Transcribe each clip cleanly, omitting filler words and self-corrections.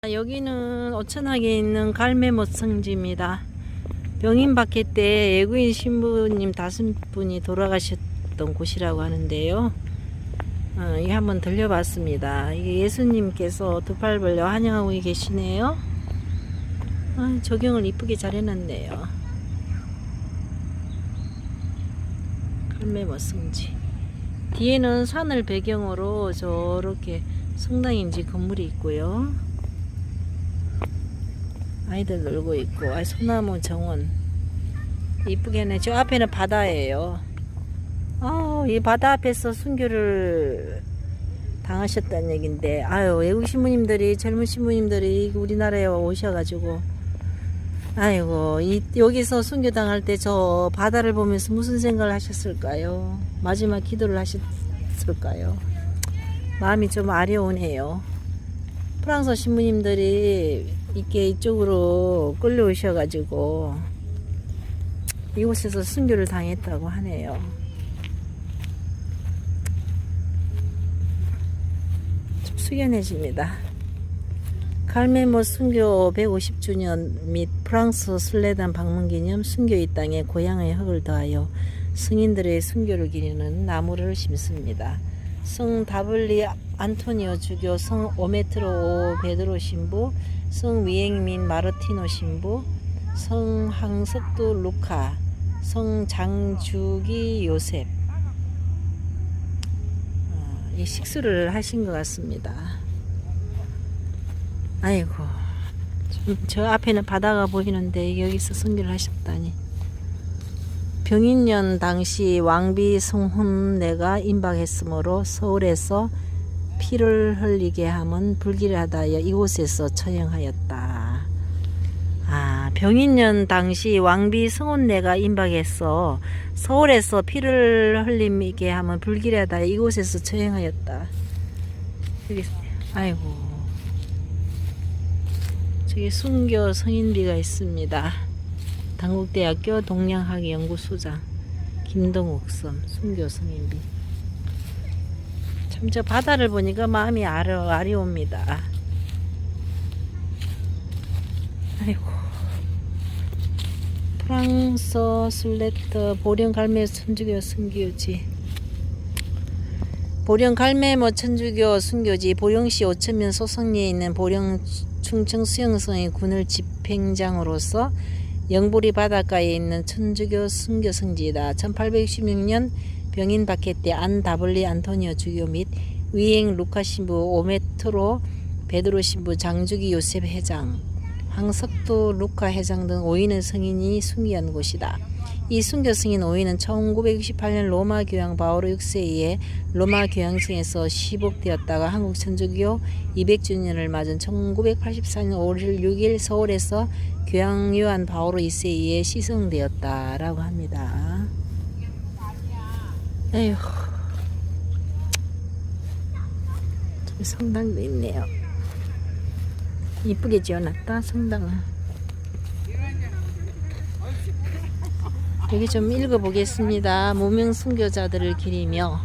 여기는 오천학에 있는 갈매못 성지입니다. 병인박해 때 외국인 신부님 5분이 돌아가셨던 곳이라고 하는데요. 이게 한번 들려봤습니다. 이게 예수님께서 두 팔 벌려 환영하고 계시네요. 조경을 이쁘게 잘 해놨네요. 갈매못 성지. 뒤에는 산을 배경으로 저렇게 성당인지 건물이 있고요. 아이들 놀고 있고, 소나무 정원 이쁘게 해네. 저 앞에는 바다예요. 이 바다 앞에서 순교를 당하셨다는 얘긴데, 외국 신부님들이, 젊은 신부님들이 우리나라에 오셔가지고, 여기서 순교 당할 때 저 바다를 보면서 무슨 생각을 하셨을까요? 마지막 기도를 하셨을까요? 마음이 좀 아려우네요. 프랑스 신부님들이 이렇게 이쪽으로 끌려오셔가지고 이곳에서 순교를 당했다고 하네요. 좀 숙연해집니다. 갈매못 순교 150주년 및 프랑스 순례단 방문기념 순교 이 땅에 고향의 흙을 더하여 승인들의 순교를 기리는 나무를 심습니다. 성 다블리 안토니오 주교, 성 오메트로 오 베드로 신부, 성 위엥민 마르티노 신부, 성 항석도 루카, 성 장주기 요셉. 이 식수를 하신 것 같습니다. 저 앞에는 바다가 보이는데 여기서 순교를 하셨다니. 병인년 당시 왕비 성훈내가 임박했으므로 서울에서 피를 흘리게 함은 불길하다여 이곳에서 처형하였다. 병인년 당시 왕비 성훈내가 임박해서 서울에서 피를 흘리게 함은 불길하다여 이곳에서 처형하였다. 저기 순교 성인비가 있습니다. 당국대학교 동양학연구소장 김동욱섬 순교 성인비. 참 저 바다를 보니까 마음이 아려옵니다. 프랑스 술레터 보령 갈매 천주교 순교지. 보령 갈매모 천주교 순교지. 보령시 오천면 소성리에 있는 보령 충청 수영성의 군을 집행장으로서 영보리 바닷가에 있는 천주교 순교 성지이다. 1866년 병인 박해 때 안 다블리 안토니오 주교 및 위엥 루카 신부, 오메트로 베드로 신부, 장주기 요셉 회장, 황석도 루카 회장 등 5인의 성인이 순교한 곳이다. 이 순교 승인 5인은 1968년 로마 교황 바오로 6세에 의해 로마 교황청에서 시복되었다가 한국 천주교 200주년을 맞은 1984년 5월 6일 서울에서 교황 요한 바오로 2세에 의해 시성되었다라고 합니다. 저기 성당도 있네요. 이쁘게 지어놨다 성당은. 여기 좀 읽어보겠습니다. 무명 순교자들을 기리며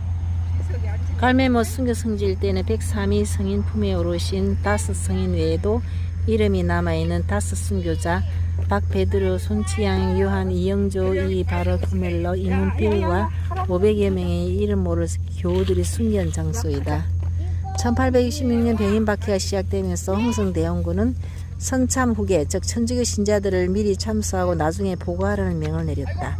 갈매못 순교 성지일 때는 103위 성인 품에 오르신 5 성인 외에도 이름이 남아있는 5 순교자 박베드로, 손치양, 요한, 이영조, 이바로, 구멜러, 이문필과 500여 명의 이름 모를 교우들이 순교한 장소이다. 1826년 병인 박해가 시작되면서 홍성대원군은 선참 후계, 즉 천주교 신자들을 미리 참수하고 나중에 보고하라는 명을 내렸다.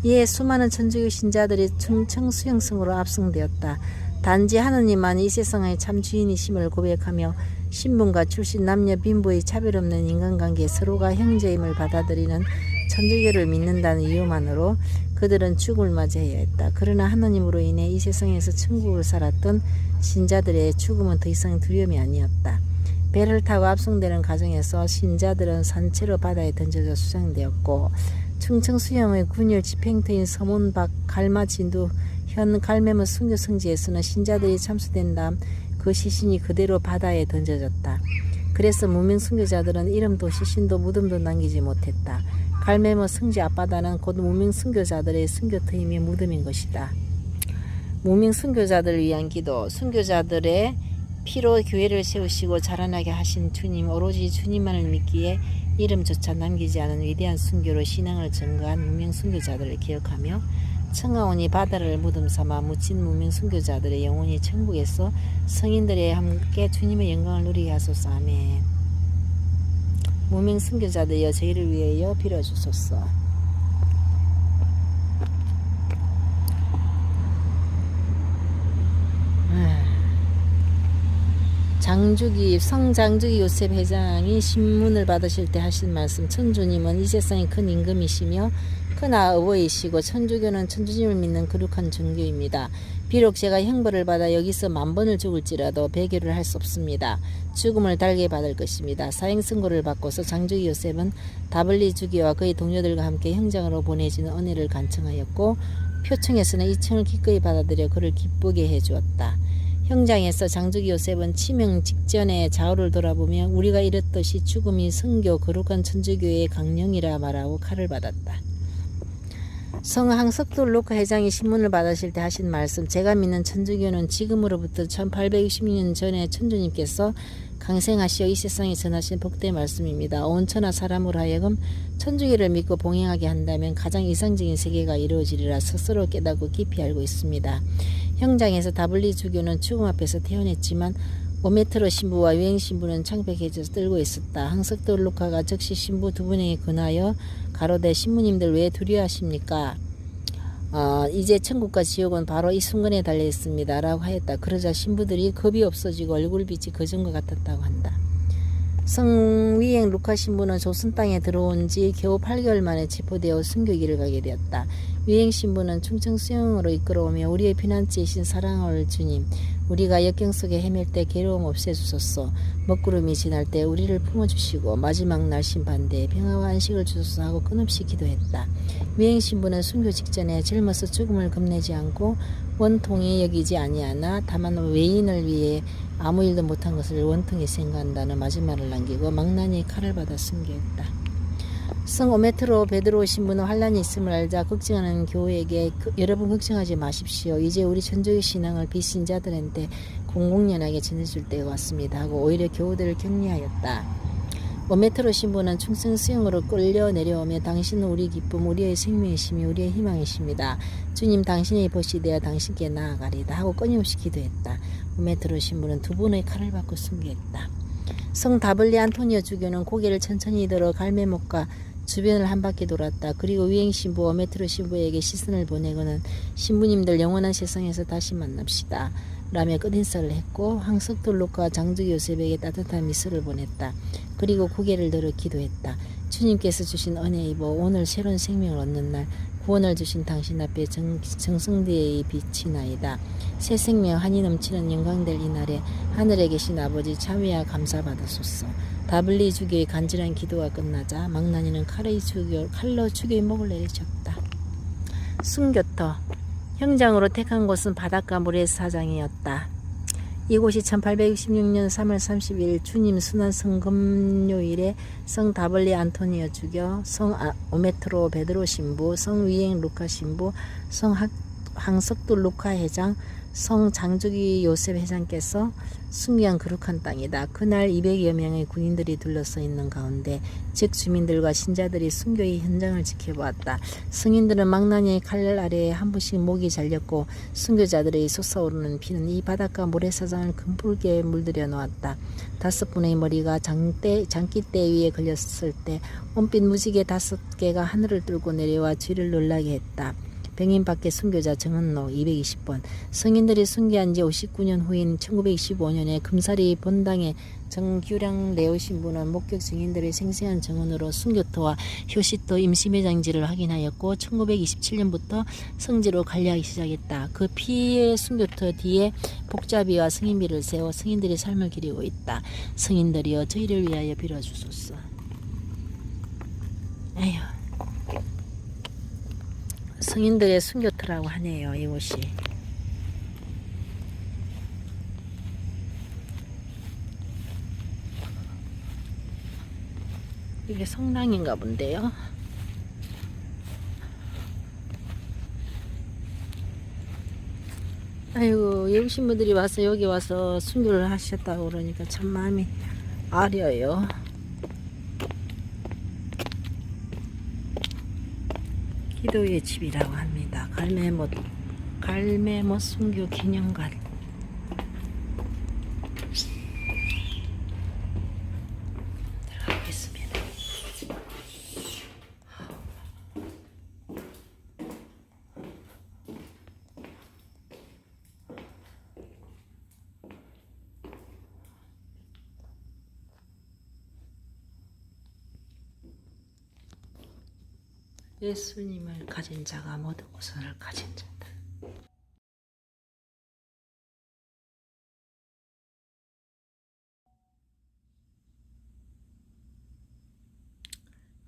이에 수많은 천주교 신자들이 충청 수영성으로 압송되었다. 단지 하느님만이 이 세상의 참 주인이심을 고백하며 신분과 출신, 남녀, 빈부의 차별 없는 인간관계, 서로가 형제임을 받아들이는 천주교를 믿는다는 이유만으로 그들은 죽음을 맞이해야 했다. 그러나 하느님으로 인해 이 세상에서 천국을 살았던 신자들의 죽음은 더 이상 두려움이 아니었다. 배를 타고 압송되는 과정에서 신자들은 산채로 바다에 던져져 수장되었고, 충청 수영의 군율 집행터인 서문박 갈마진두 현 갈매못 순교 성지에서는 신자들이 참수된 다음 그 시신이 그대로 바다에 던져졌다. 그래서 무명 순교자들은 이름도 시신도 무덤도 남기지 못했다. 갈매못 성지 앞바다는 곧 무명 순교자들의 순교터임의 무덤인 것이다. 무명 순교자들을 위한 기도. 순교자들의 피로 교회를 세우시고 자라나게 하신 주님, 오로지 주님만을 믿기에 이름조차 남기지 않은 위대한 순교로 신앙을 증거한 무명 순교자들을 기억하며 청하오니 바다를 무덤 삼아 묻힌 무명 순교자들의 영혼이 천국에서 성인들의 함께 주님의 영광을 누리게 하소서. 아멘. 무명 순교자들여 저희를 위하여 빌어주소서. 성장주기 요셉 회장이 신문을 받으실 때 하신 말씀, 천주님은 이 세상의 큰 임금이시며 큰 아버이시고 천주교는 천주님을 믿는 거룩한 종교입니다. 비록 제가 형벌을 받아 여기서 10,000번을 죽을지라도 배교를 할 수 없습니다. 죽음을 달게 받을 것입니다. 사형선고를 받고서 장주기 요셉은 다블리 주기와 그의 동료들과 함께 형장으로 보내지는 은혜를 간청하였고 표청에서는 이 청을 기꺼이 받아들여 그를 기쁘게 해주었다. 형장에서 장주기 요셉은 치명 직전에 좌우를 돌아보며 우리가 이랬듯이 죽음이 성교 거룩한 천주교의 강령이라 말하고 칼을 받았다. 성항석돌 로카 회장이 신문을 받으실 때 하신 말씀, 제가 믿는 천주교는 지금으로부터 1866년 전에 천주님께서 강생하시어 이 세상에 전하신 복된 말씀입니다. 온 천하 사람으로 하여금 천주교를 믿고 봉행하게 한다면 가장 이상적인 세계가 이루어지리라 스스로 깨닫고 깊이 알고 있습니다. 형장에서 다블리 주교는 죽음 앞에서 태어났지만 오메트로 신부와 유행 신부는 창백해져서 떨고 있었다. 항석돌 루카가 즉시 신부 두 분에게 권하여 가로되 신부님들 왜 두려워하십니까? 이제 천국과 지옥은 바로 이 순간에 달려 있습니다. 라고 하였다. 그러자 신부들이 겁이 없어지고 얼굴빛이 그전과 같았다고 한다. 성위행 루카 신부는 조선 땅에 들어온 지 겨우 8개월 만에 체포되어 순교길을 가게 되었다. 위행 신부는 충청 수영으로 이끌어오며 우리의 피난처이신 사랑할 주님, 우리가 역경 속에 헤맬 때 괴로움 없애주소서. 먹구름이 지날 때 우리를 품어주시고 마지막 날 심판대에 평화와 안식을 주소서 하고 끊없이 기도했다. 위행 신부는 순교 직전에 젊어서 죽음을 겁내지 않고 원통이 여기지 아니하나 다만 외인을 위해 아무 일도 못한 것을 원통이 생각한다는 마지막을 남기고 망나니 칼을 받아 순교했다. 성 오메트로 베드로 신부는 환란이 있음을 알자 걱정하는 교회에게 여러분 걱정하지 마십시오. 이제 우리 천주교 신앙을 비신자들한테 공공연하게 전해줄 때가 왔습니다 하고 오히려 교우들을 격려하였다. 오메트로 신부는 충성 수영으로 끌려 내려오며 당신은 우리 기쁨, 우리의 생명이시며 우리의 희망이십니다. 주님 당신의 벗이 되어 당신께 나아가리다 하고 끊임없이 기도했다. 오메트로 신부는 두 분의 칼을 받고 순교했다. 성 다블리 안토니오 주교는 고개를 천천히 들어 갈매목과 주변을 한 바퀴 돌았다. 그리고 위행 신부 오메트로 신부에게 시선을 보내고는 신부님들 영원한 세상에서 다시 만납시다 라며 끝인사를 했고 항석돌 루카 장주기 요셉에게 따뜻한 미소를 보냈다. 그리고 고개를 들어 기도했다. 주님께서 주신 은혜 입어 오늘 새로운 생명을 얻는 날, 구원을 주신 당신 앞에 정성대의 빛이 나이다. 새 생명 한이 넘치는 영광될 이날에 하늘에 계신 아버지 참회와 감사받으소서. 다블리 주교의 간절한 기도가 끝나자 망나니는 칼로 주교의 목을 내리쳤다. 순교터 형장으로 택한 곳은 바닷가 모래사장이었다. 이곳이 1866년 3월 30일 주님 순환 성금요일에 성 다블리 안토니오 주교, 성 오메트로 베드로 신부, 성 위행 루카 신부, 성 항석돌 루카 회장, 성 장주기 요셉 회장께서 순교한 거룩한 땅이다. 그날 200여 명의 군인들이 둘러서 있는 가운데 즉 주민들과 신자들이 순교의 현장을 지켜보았다. 승인들은 망나니의 칼 아래에 한 분씩 목이 잘렸고 순교자들의 솟아오르는 피는 이 바닷가 모래사장을 금붉게 물들여 놓았다. 5분의 머리가 장기대 위에 걸렸을 때 온빛 무지개 5개가 하늘을 뚫고 내려와 뒤를 놀라게 했다. 병인 밖에 순교자 정은로 220번. 성인들이 순교한 지 59년 후인 1925년에 금사리 본당에 정규량 레오 신부는 목격 증인들의 생생한 증언으로 순교토와 효시토 임시매장지를 확인하였고 1927년부터 성지로 관리하기 시작했다. 그 피의 순교토 뒤에 복자비와 승인비를 세워 승인들의 삶을 기리고 있다. 승인들이여 저희를 위하여 빌어주소서. 에휴. 성인들의 순교터라고 하네요. 이곳이. 이게 성당인가 본데요. 아이고, 예우신 분들이 와서 여기 와서 순교를 하셨다고 그러니까 참 마음이 아려요. 기도의 집이라고 합니다. 갈매못 순교 기념관. 들어가겠습니다. 예수님을 가진 자가 모든 것을 가진 자다.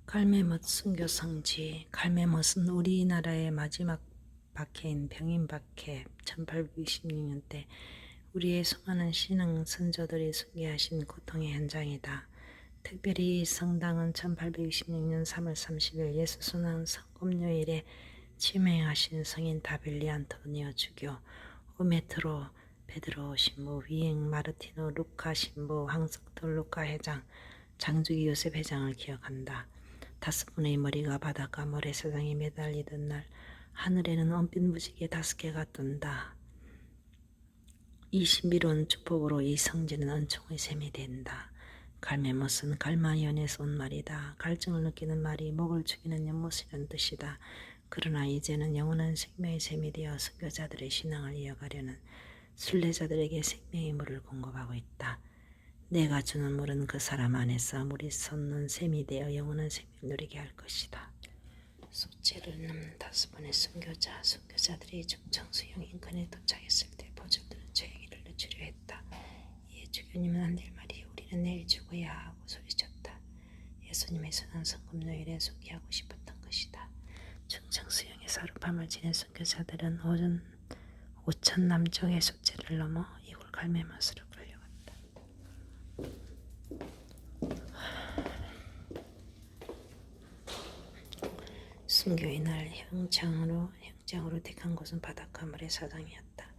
갈매못 순교 성지. 갈매못은 우리나라의 마지막 박해인 병인박해 1826년 때 우리의 수많은 신앙 선조들이 순교하신 고통의 현장이다. 특별히 이 성당은 1826년 3월 30일 예수 순환 성금요일에 치명하신 성인 다빌리 안토니오 주교, 오메트로 베드로 신부, 위행 마르티노 루카 신부, 황석돌 루카 회장, 장주기 요셉 회장을 기억한다. 5분의 머리가 바닷가 모래사장에 매달리던 날 하늘에는 은빛 무지개 5개가 뜬다. 이 신비로운 축복으로 이 성지는 은총의 샘이 된다. 갈매못은 갈마연에서 온 말이다. 갈증을 느끼는 말이 목을 죽이는 연못이라는 뜻이다. 그러나 이제는 영원한 생명의 샘이 되어 선교자들의 신앙을 이어가려는 순례자들에게 생명의 물을 공급하고 있다. 내가 주는 물은 그 사람 안에서 물이 솟는 샘이 되어 영원한 생명을 누리게 할 것이다. 소재를 넘는 5번의 순교자들이 중청수용 인근에 도착했을 때 보졸들은 조용히를 늦추려 했다. 이에 주교님은 안 될 말이 우리는 내일 죽어야 하고 소리쳤다. 예수님의 순환 성금요일에 순교하고 싶었던 것이다. 중청수용에서 하룻밤을 지낸 순교자들은 오전 5천 남쪽의 소재를 넘어 이곳 갈매못으로 끌려갔다. 순교의 날 형장으로 택한 곳은 바닷가 모래사장이었다.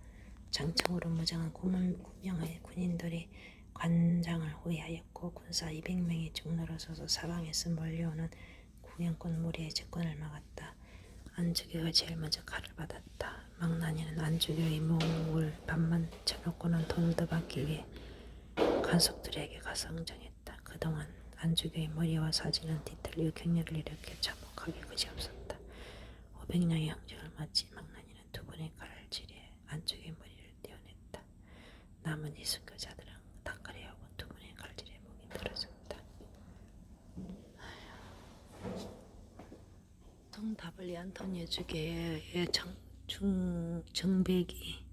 장청으로 무장한 구명의 군인들이 관장을 호위하였고 군사 200명이 중로로 서서 사방에서 몰려오는 구경꾼 무리의 접근을 막았다. 안주교가 제일 먼저 칼을 받았다. 망나니는 안주교의 목을 반만 쳐놓고는 돈을 더 받기 위해 간속들에게 가서 응정했다. 그동안 안주교의 머리와 사진은 뒤틀려 격려를 일으켜 참혹하게 그지없었다. 500량의 형제를 맞지 망나니는 2번의 칼을 지뢰 안주교의 머리를 떼어냈다. 남은 이 순교자들은 닭가리하고 2번의 칼질에 목이 떨어졌다. 성다블리 안토니오 주교의 정백이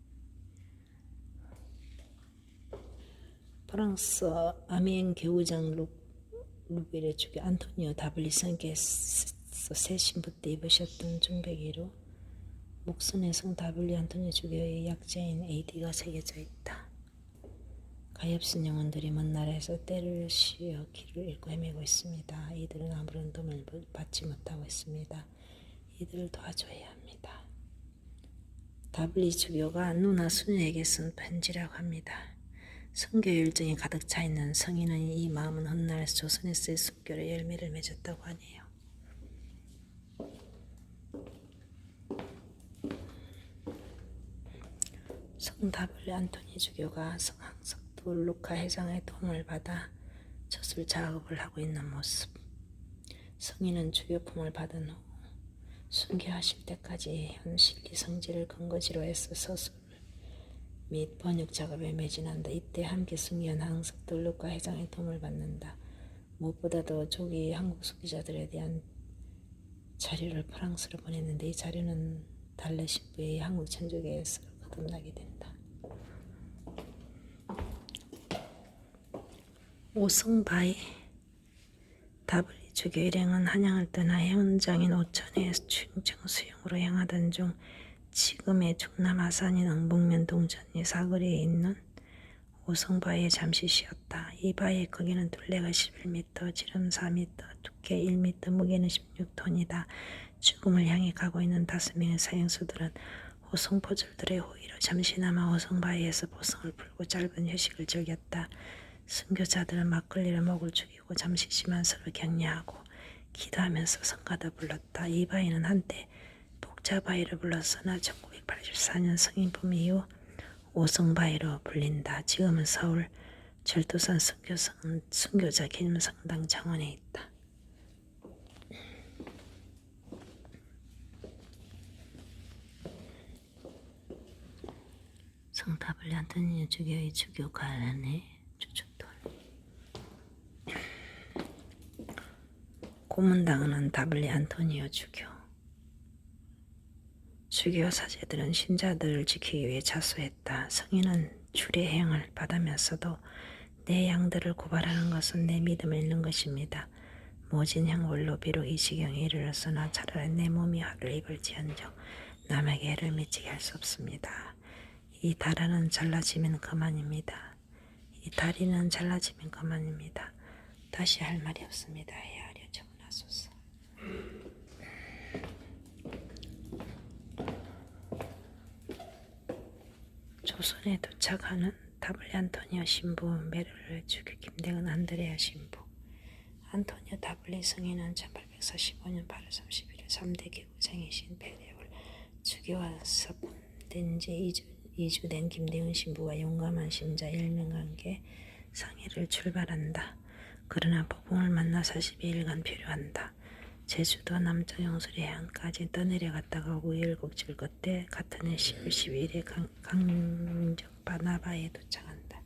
프랑스 아미엥 교우장 루벨의 주교 안토니오 다블리 성께서 새 신부 때 입으셨던 정백이로 목선에 성 다블리 안토니오 주교의 약자인 AD가 새겨져 있다. 가엾은 영혼들이 먼 나라에서 때를 쉬어 길을 잃고 헤매고 있습니다. 이들은 아무런 도움을 받지 못하고 있습니다. 이들을 도와줘야 합니다. 다블리 주교가 누나 수녀에게 쓴 편지라고 합니다. 선교 열정이 가득 차 있는 성인은 이 마음은 훗날 조선에서의 순교의 열매를 맺었다고 하네요. 성 다블리 안토니 주교가 성 황석돌 루카 회장의 도움을 받아 저술 작업을 하고 있는 모습. 성인은 주교품을 받은 후 순교하실 때까지 현실리 성지를 근거지로 해서 서술 및 번역 작업에 매진한다. 이때 함께 순교한 황석돌 루카 회장의 도움을 받는다. 무엇보다도 조기 한국 순교자들에 대한 자료를 프랑스로 보냈는데 이 자료는 달래 신부의 한국 천주교에서 거듭나게 된다. 오성바이 다블리 주교 일행은 한양을 떠나 해운장인 오천에 충청수용으로 향하던 중 지금의 충남 아산인 응북면 동천리 사거리에 있는 오성바위에 잠시 쉬었다. 이 바위의 크기는 둘레가 11m, 지름 4m, 두께 1m, 무게는 16톤이다. 죽음을 향해 가고 있는 5명의 사형수들은 호성포졸들의 호의로 잠시나마 호성바위에서 보성을 풀고 짧은 휴식을 즐겼다. 순교자들은 막걸리로 목을 죽이고 잠시지만 서로 격려하고 기도하면서 성가도 불렀다. 이 바위는 한때 복자바위로 불렀으나 1984년 성인품 이후 오성바위로 불린다. 지금은 서울 절도산 순교자 기념성당 정원에 있다. 성타블리 안토니오 주교의 주교 관련의 주축돌. 고문당은 타블리 안토니오 주교. 주교 사제들은 신자들을 지키기 위해 자수했다. 성인은 주례행을 받으면서도 내 양들을 고발하는 것은 내 믿음을 잃는 것입니다. 모진 형벌로 비록 이 지경에 이르렀으나 차라리 내 몸이 화를 입을지언정 남에게 해를 미치게 할 수 없습니다. 이 다리는 잘라지면 그만입니다. 이 다리는 잘라지면 그만입니다. 다시 할 말이 없습니다. 헤아려 정하소서. 조선에 도착하는 타블리 안토니오 신부, 메르르 주교 김대근 안드레아 신부. 안토니오 타블리 성인은 1845년 8월 31일 3대 개구장이신 베레올 주교와 섭된 지 2주 된 김대근 신부와 용감한 신자 10명과 함께 상해를 출발한다. 그러나 폭풍을 만나 42일간 표류한다. 제주도 남쪽용수리 해안까지 떠내려갔다가 우여곡절 끝에 같은 해 10월 12일에 강릉적 바나바에 도착한다.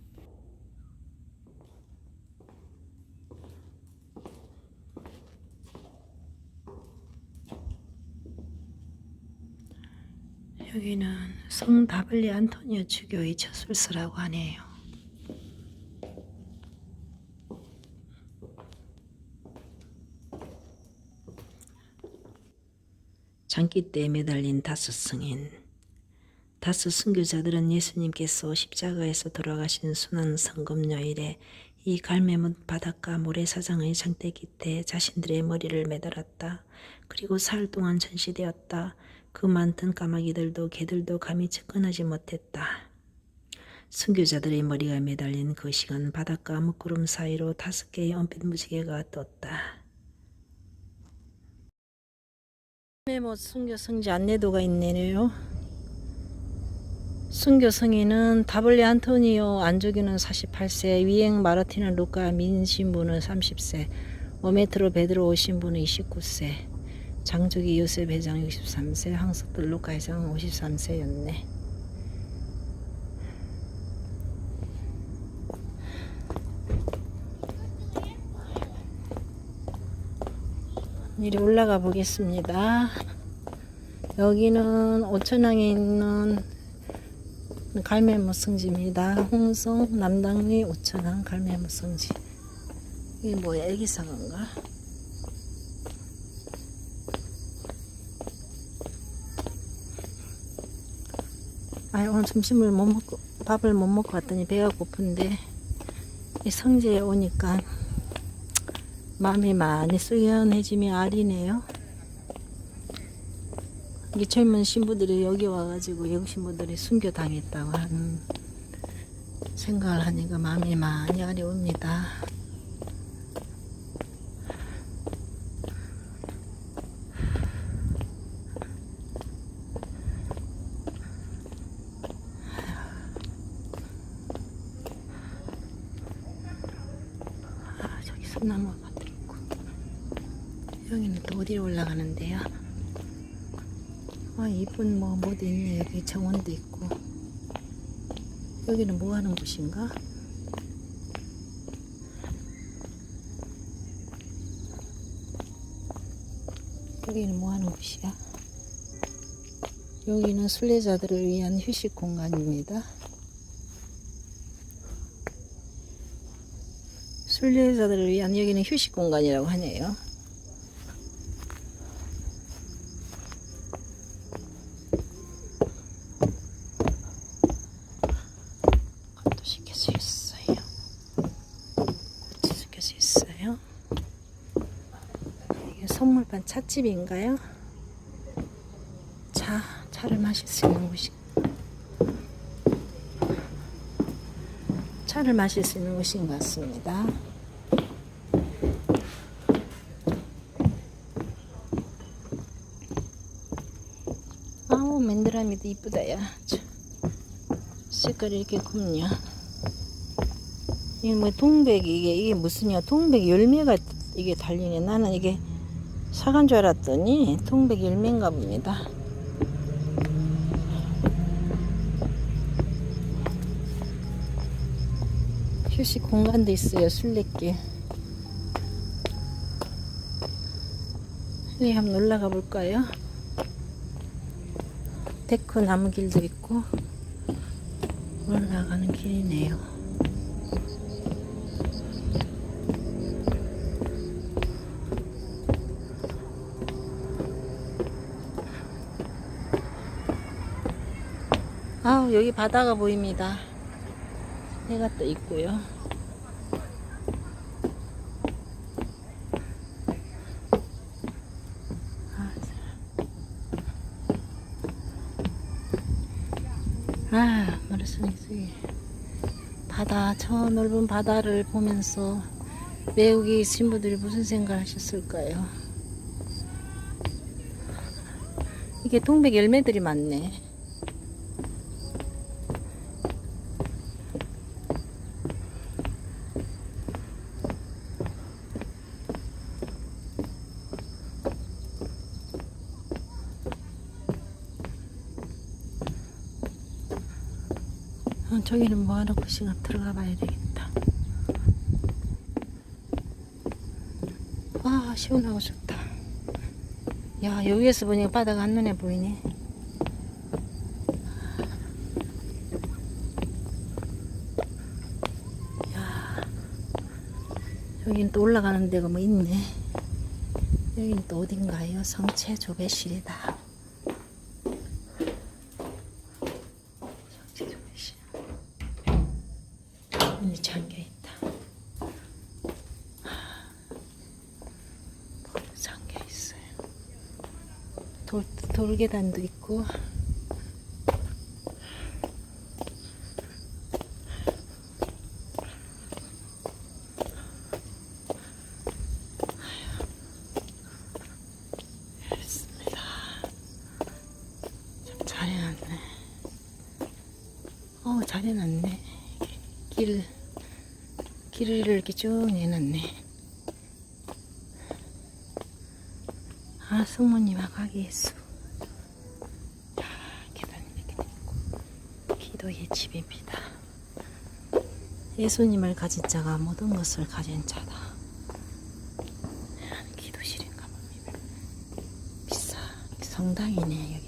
여기는 성 타블리 안토니오 주교의 저술서라고 하네요. 장기대에 매달린 다섯 성인. 다섯 순교자들은 예수님께서 십자가에서 돌아가신 순환 성금요일에 이 갈매뭇 바닷가 모래사장의 장대 깃에 자신들의 머리를 매달았다. 그리고 사흘 동안 전시되었다. 그 많던 까마귀들도 개들도 감히 접근하지 못했다. 순교자들의 머리가 매달린 그 시간 바닷가 먹구름 사이로 5개의 은빛 무지개가 떴다. 갈매뭇 순교 성지 안내도가 있네요. 순교 성인은 타블리 안토니오 안조기는 48세, 위행 마르티는 루카 민 신부는 30세, 오메트로 베드로 신부는 29세, 장조기 요셉 회장 63세, 황석들 루카 회장 53세였네. 이리 올라가 보겠습니다. 여기는 오천항에 있는 갈매뭇 성지입니다. 홍성 남당리 오천항 갈매뭇 성지. 이게 뭐야, 애기상어인가? 오늘 점심을 못 먹고 밥을 못 먹고 왔더니 배가 고픈데 이 성지에 오니까 마음이 많이 숙연해지며 아리네요. 이 젊은 신부들이 여기 와가지고 여기 신부들이 순교당했다고 하는 생각을 하니까 마음이 많이 아려옵니다. 저기 소나무가 있고 여기는 또 어디로 올라가는데요? 이쁜 뭐도 있네. 여기 정원도 있고. 여기는 뭐 하는 곳인가? 여기는 뭐 하는 곳이야? 여기는 순례자들을 위한 휴식 공간입니다. 순례자들을 위한 여기는 휴식 공간이라고 하네요. 선물판 찻집인가요? 차 차를 마실 수 있는 곳이 차를 마실 수 있는 곳인 것 같습니다. 아우 맨드라미도 이쁘다 야. 색깔이 이렇게 굽냐. 이게 뭐 동백이 이게 무슨이야. 동백 열매가 이게 달리네. 나는 이게 사과인 줄 알았더니 동백 열매인가 봅니다. 휴식 공간도 있어요. 술래길. 여기 한번 올라가 볼까요? 데크 나무길도 있고 올라가는 길이네요. 아우 여기 바다가 보입니다. 해가 떠 있고요. 머릿속에 바다, 저 넓은 바다를 보면서 외국에 신부들이 무슨 생각을 하셨을까요? 이게 동백 열매들이 많네. 저기는 뭐하러 곳인가 들어가 봐야 되겠다. 와 시원하고 좋다. 야 여기에서 보니까 바다가 한눈에 보이네. 야 여긴 또 올라가는 데가 뭐 있네. 여긴 또 어딘가요? 성체 조배실이다. 문이 잠겨있다. 잠겨있어요. 돌계단도 있고. 있습니다. 참 잘해놨네. 잘해놨네. 길을 이렇게 쭉 내놨네. 성모님과 가게 예수. 계단이 이렇게 있고 기도의 집입니다. 예수님을 가진 자가 모든 것을 가진 자다. 기도실인가 봅니다. 비싸 성당이네 여기.